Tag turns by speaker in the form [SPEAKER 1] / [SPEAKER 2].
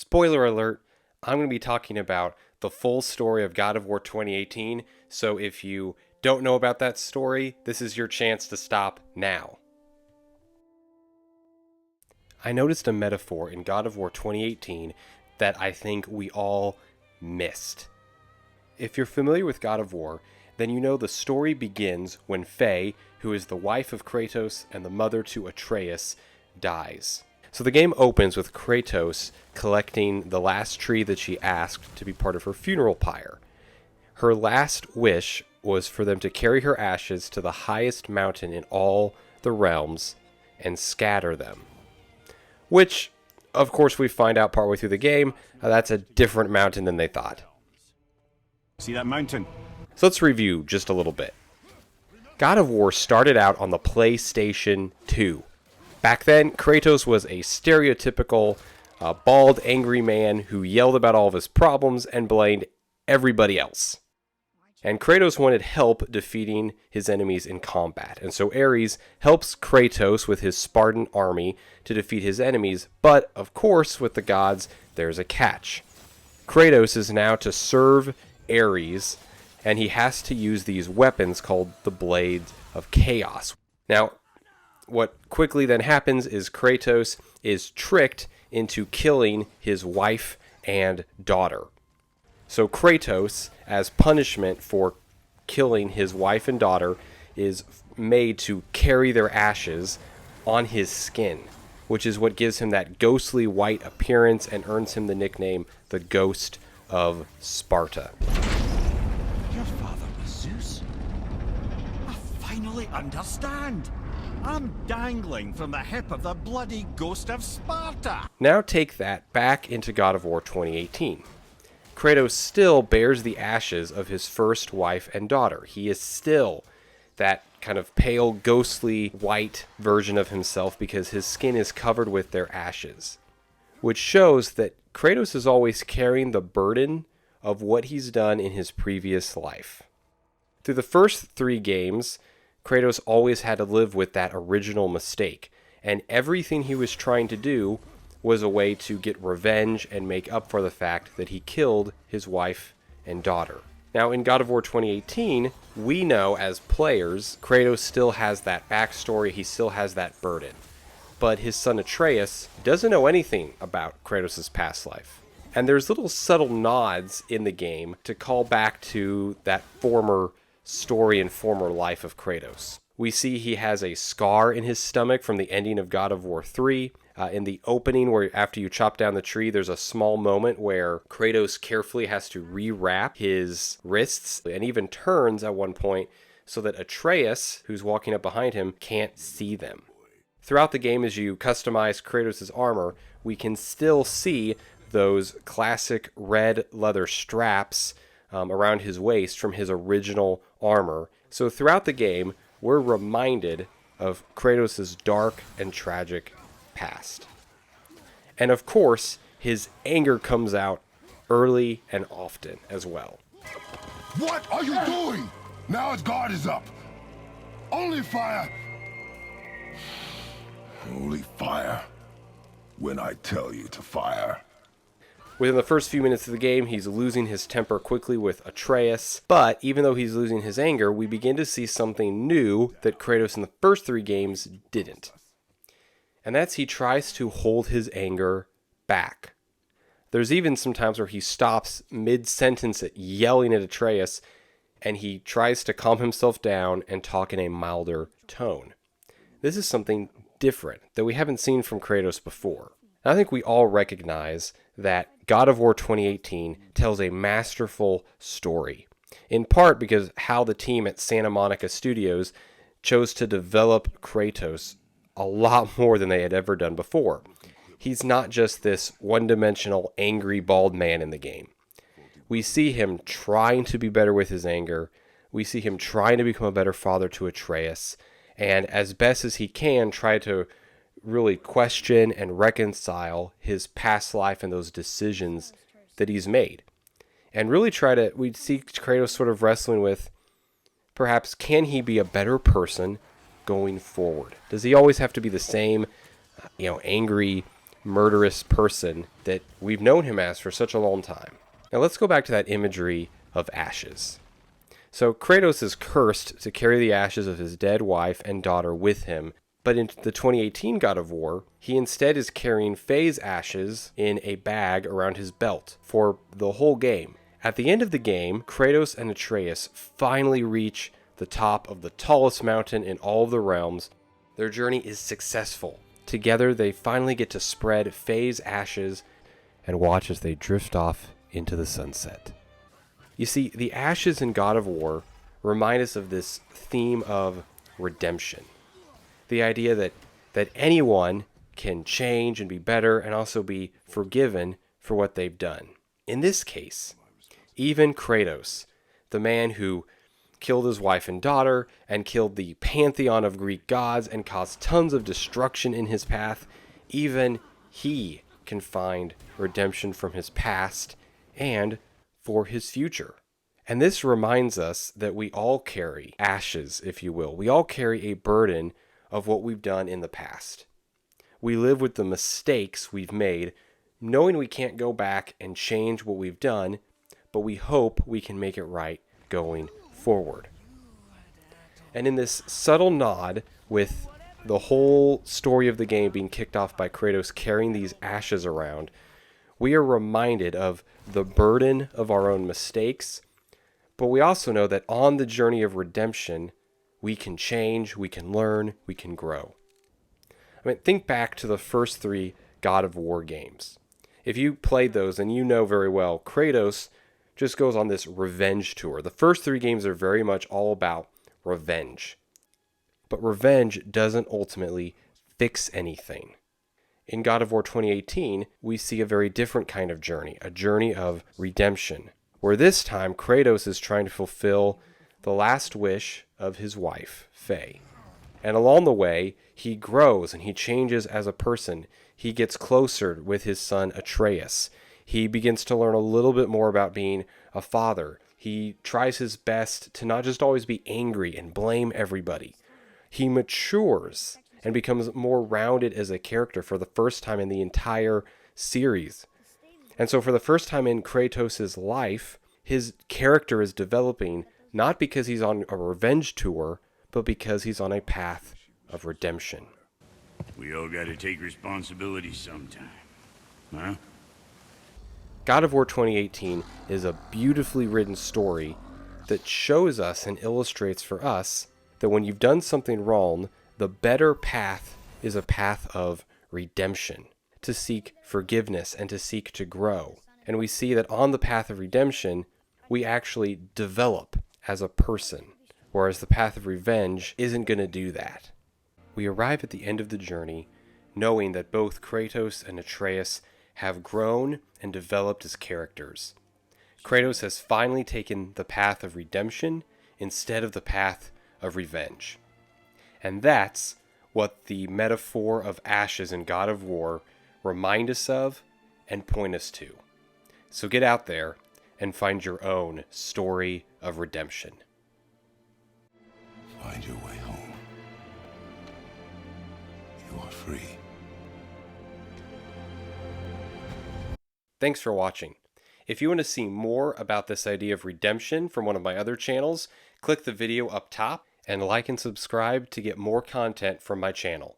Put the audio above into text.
[SPEAKER 1] Spoiler alert, I'm going to be talking about the full story of God of War 2018, so if you don't know about that story, this is your chance to stop now. I noticed a metaphor in God of War 2018 that I think we all missed. If you're familiar with God of War, then you know the story begins when Faye, who is the wife of Kratos and the mother to Atreus, dies. So the game opens with Kratos collecting the last tree that she asked to be part of her funeral pyre. Her last wish was for them to carry her ashes to the highest mountain in all the realms and scatter them. Which, of course, we find out partway through the game, that's a different mountain than they thought.
[SPEAKER 2] See that mountain?
[SPEAKER 1] So let's review just a little bit. God of War started out on the PlayStation 2. Back then, Kratos was a stereotypical, bald, angry man who yelled about all of his problems and blamed everybody else. And Kratos wanted help defeating his enemies in combat. And so Ares helps Kratos with his Spartan army to defeat his enemies. But, of course, with the gods, there's a catch. Kratos is now to serve Ares, and he has to use these weapons called the Blades of Chaos. Now, what quickly then happens is Kratos is tricked into killing his wife and daughter. So Kratos, as punishment for killing his wife and daughter, is made to carry their ashes on his skin, which is what gives him that ghostly white appearance and earns him the nickname the Ghost of Sparta.
[SPEAKER 2] Your father was Zeus? I finally understand. I'm dangling from the hip of the bloody Ghost of Sparta.
[SPEAKER 1] Now take that back into God of War 2018. Kratos still bears the ashes of his first wife and daughter. He is still that kind of pale, ghostly, white version of himself because his skin is covered with their ashes. Which shows that Kratos is always carrying the burden of what he's done in his previous life. Through the first 3 games, Kratos always had to live with that original mistake, and everything he was trying to do was a way to get revenge and make up for the fact that he killed his wife and daughter. Now, in God of War 2018, we know as players, Kratos still has that backstory, he still has that burden. But his son Atreus doesn't know anything about Kratos' past life. And there's little subtle nods in the game to call back to that former story and former life of Kratos. We see he has a scar in his stomach from the ending of God of War 3. In the opening, where after you chop down the tree, there's a small moment where Kratos carefully has to rewrap his wrists and even turns at one point so that Atreus, who's walking up behind him, can't see them. Throughout the game, as you customize Kratos' armor, we can still see those classic red leather straps around his waist from his original armor. So throughout the game, we're reminded of Kratos' dark and tragic past. And of course, his anger comes out early and often as well.
[SPEAKER 3] What are you doing? Now his guard is up. Only fire. Only fire when I tell you to fire.
[SPEAKER 1] Within the first few minutes of the game, he's losing his temper quickly with Atreus, but even though he's losing his anger, we begin to see something new that Kratos in the first 3 games didn't. And that's he tries to hold his anger back. There's even some times where he stops mid-sentence at yelling at Atreus, and he tries to calm himself down and talk in a milder tone. This is something different that we haven't seen from Kratos before. I think we all recognize that God of War 2018 tells a masterful story, in part because how the team at Santa Monica Studios chose to develop Kratos a lot more than they had ever done before. He's not just this one-dimensional, angry, bald man in the game. We see him trying to be better with his anger. We see him trying to become a better father to Atreus, and as best as he can, try to really question and reconcile his past life and those decisions that he's made. And really we see Kratos sort of wrestling with, perhaps, can he be a better person going forward? Does he always have to be the same, angry, murderous person that we've known him as for such a long time. Now let's go back to that imagery of ashes. So Kratos is cursed to carry the ashes of his dead wife and daughter with him, but in the 2018 God of War, he instead is carrying Faye's ashes in a bag around his belt for the whole game. At the end of the game, Kratos and Atreus finally reach the top of the tallest mountain in all of the realms. Their journey is successful. Together, they finally get to spread Faye's ashes and watch as they drift off into the sunset. You see, the ashes in God of War remind us of this theme of redemption. The idea that anyone can change and be better and also be forgiven for what they've done. In this case, even Kratos, the man who killed his wife and daughter and killed the pantheon of Greek gods and caused tons of destruction in his path, even he can find redemption from his past and for his future. And this reminds us that we all carry ashes, if you will. We all carry a burden of what we've done in the past. We live with the mistakes we've made, knowing we can't go back and change what we've done, but we hope we can make it right going forward. And in this subtle nod, with the whole story of the game being kicked off by Kratos carrying these ashes around, we are reminded of the burden of our own mistakes, but we also know that on the journey of redemption, we can change, we can learn, we can grow. I mean, think back to the first 3 God of War games. If you played those, and you know very well, Kratos just goes on this revenge tour. The first 3 games are very much all about revenge. But revenge doesn't ultimately fix anything. In God of War 2018, we see a very different kind of journey, a journey of redemption, where this time Kratos is trying to fulfill the last wish of his wife, Faye. And along the way, he grows and he changes as a person. He gets closer with his son Atreus. He begins to learn a little bit more about being a father. He tries his best to not just always be angry and blame everybody. He matures and becomes more rounded as a character for the first time in the entire series. And so for the first time in Kratos' life, his character is developing not because he's on a revenge tour, but because he's on a path of redemption.
[SPEAKER 4] We all gotta take responsibility sometime, huh?
[SPEAKER 1] God of War 2018 is a beautifully written story that shows us and illustrates for us that when you've done something wrong, the better path is a path of redemption, to seek forgiveness and to seek to grow. And we see that on the path of redemption, we actually develop as a person, whereas the path of revenge isn't going to do that. We arrive at the end of the journey knowing that both Kratos and Atreus have grown and developed as characters. Kratos has finally taken the path of redemption instead of the path of revenge. And that's what the metaphor of ashes in God of War remind us of and point us to. So get out there and find your own story of redemption.
[SPEAKER 3] Find your way home. You are free.
[SPEAKER 1] Thanks for watching. If you want to see more about this idea of redemption from one of my other channels, click the video up top and like and subscribe to get more content from my channel.